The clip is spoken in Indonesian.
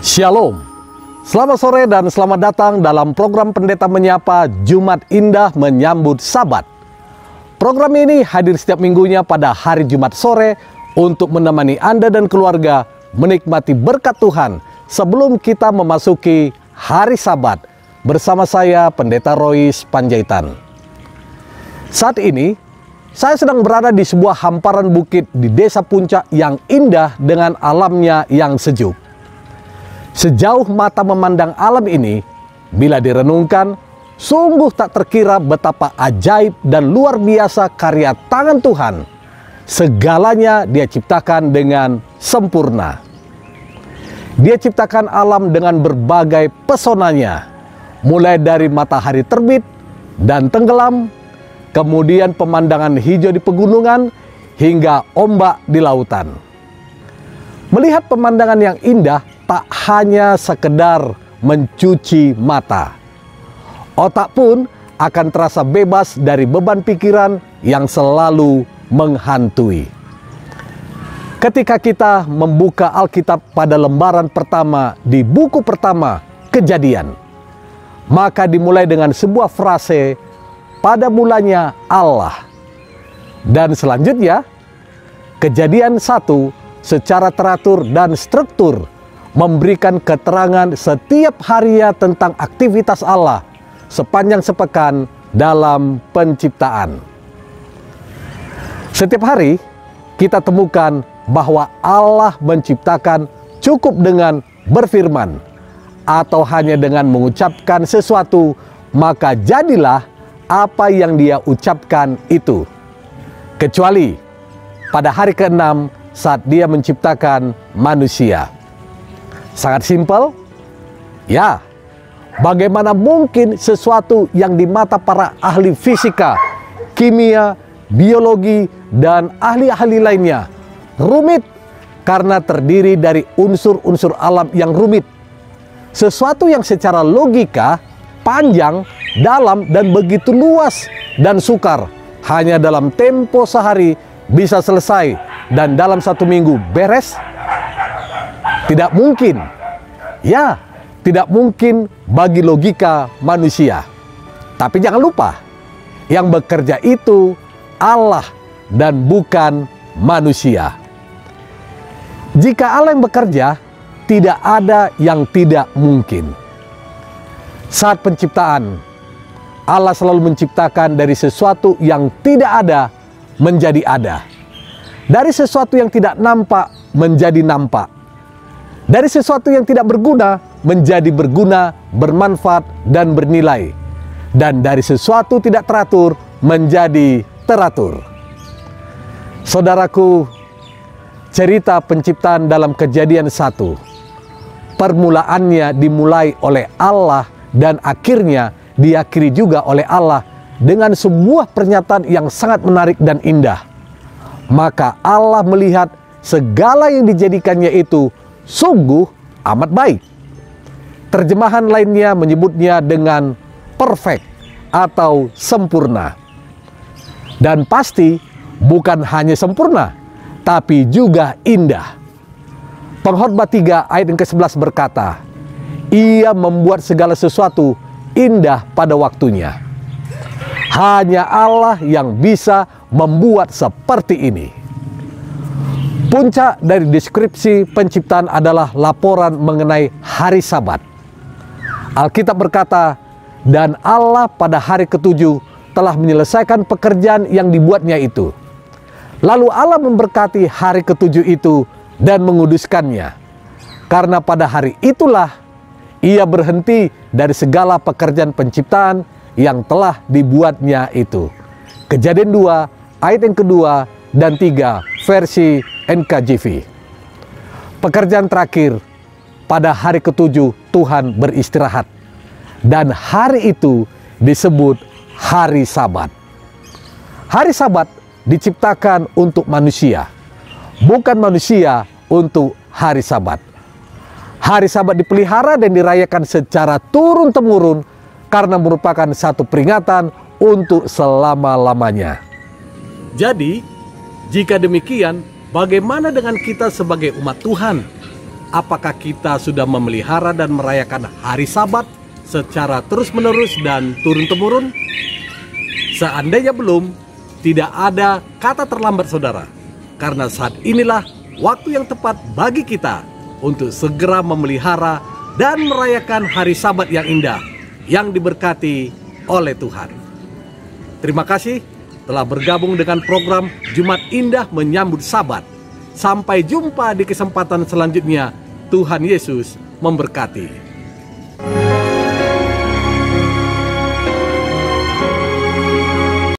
Shalom, selamat sore dan selamat datang dalam program Pendeta Menyapa Jumat Indah Menyambut Sabat. Program ini hadir setiap minggunya pada hari Jumat sore untuk menemani Anda dan keluarga menikmati berkat Tuhan sebelum kita memasuki hari Sabat bersama saya Pendeta Rois Panjaitan. Saat ini saya sedang berada di sebuah hamparan bukit di Desa Puncak yang indah dengan alamnya yang sejuk. Sejauh mata memandang alam ini, bila direnungkan, sungguh tak terkira betapa ajaib dan luar biasa karya tangan Tuhan. Segalanya Dia ciptakan dengan sempurna. Dia ciptakan alam dengan berbagai pesonanya, mulai dari matahari terbit dan tenggelam, kemudian pemandangan hijau di pegunungan, hingga ombak di lautan. Melihat pemandangan yang indah tak hanya sekedar mencuci mata. Otak pun akan terasa bebas dari beban pikiran yang selalu menghantui. Ketika kita membuka Alkitab pada lembaran pertama di buku pertama Kejadian, maka dimulai dengan sebuah frase, pada mulanya Allah. Dan selanjutnya, Kejadian 1 secara teratur dan struktur memberikan keterangan setiap harinya tentang aktivitas Allah sepanjang sepekan dalam penciptaan. Setiap hari kita temukan bahwa Allah menciptakan cukup dengan berfirman atau hanya dengan mengucapkan sesuatu, maka jadilah apa yang Dia ucapkan itu. Kecuali pada hari ke-6 saat Dia menciptakan manusia. Sangat simpel, ya. Bagaimana mungkin sesuatu yang di mata para ahli fisika, kimia, biologi, dan ahli-ahli lainnya rumit karena terdiri dari unsur-unsur alam yang rumit. Sesuatu yang secara logika panjang, dalam, dan begitu luas dan sukar hanya dalam tempo sehari bisa selesai dan dalam 1 minggu beres? Tidak mungkin. Ya, tidak mungkin bagi logika manusia. Tapi jangan lupa, yang bekerja itu Allah dan bukan manusia. Jika Allah yang bekerja, tidak ada yang tidak mungkin. Saat penciptaan, Allah selalu menciptakan dari sesuatu yang tidak ada menjadi ada. Dari sesuatu yang tidak nampak menjadi nampak. Dari sesuatu yang tidak berguna menjadi berguna, bermanfaat, dan bernilai. Dan dari sesuatu tidak teratur menjadi teratur. Saudaraku, cerita penciptaan dalam Kejadian 1, permulaannya dimulai oleh Allah dan akhirnya diakhiri juga oleh Allah dengan sebuah pernyataan yang sangat menarik dan indah. Maka Allah melihat segala yang dijadikannya itu sungguh amat baik. Terjemahan lainnya menyebutnya dengan perfect atau sempurna. Dan pasti bukan hanya sempurna, tapi juga indah. Pengkhotbah 3 ayat yang ke-11 berkata, Ia membuat segala sesuatu indah pada waktunya. Hanya Allah yang bisa membuat seperti ini. Puncak dari deskripsi penciptaan adalah laporan mengenai hari Sabat. Alkitab berkata, dan Allah pada hari ke-7 telah menyelesaikan pekerjaan yang dibuatnya itu. Lalu Allah memberkati hari ke-7 itu dan menguduskannya. Karena pada hari itulah Ia berhenti dari segala pekerjaan penciptaan yang telah dibuatnya itu. Kejadian 2 ayat yang kedua dan 3 versi NKJV. Pekerjaan terakhir, pada hari ke-7 Tuhan beristirahat. Dan hari itu disebut hari Sabat. Hari Sabat diciptakan untuk manusia, bukan manusia untuk hari Sabat. Hari Sabat dipelihara dan dirayakan secara turun-temurun karena merupakan satu peringatan untuk selama-lamanya. Jadi, jika demikian, bagaimana dengan kita sebagai umat Tuhan? apakah kita sudah memelihara dan merayakan hari Sabat secara terus-menerus dan turun-temurun? Seandainya belum, tidak ada kata terlambat saudara, karena saat inilah waktu yang tepat bagi kita untuk segera memelihara dan merayakan hari Sabat yang indah, yang diberkati oleh Tuhan. Terima kasih telah bergabung dengan program Jumat Indah Menyambut Sabat. Sampai jumpa di kesempatan selanjutnya. Tuhan Yesus memberkati.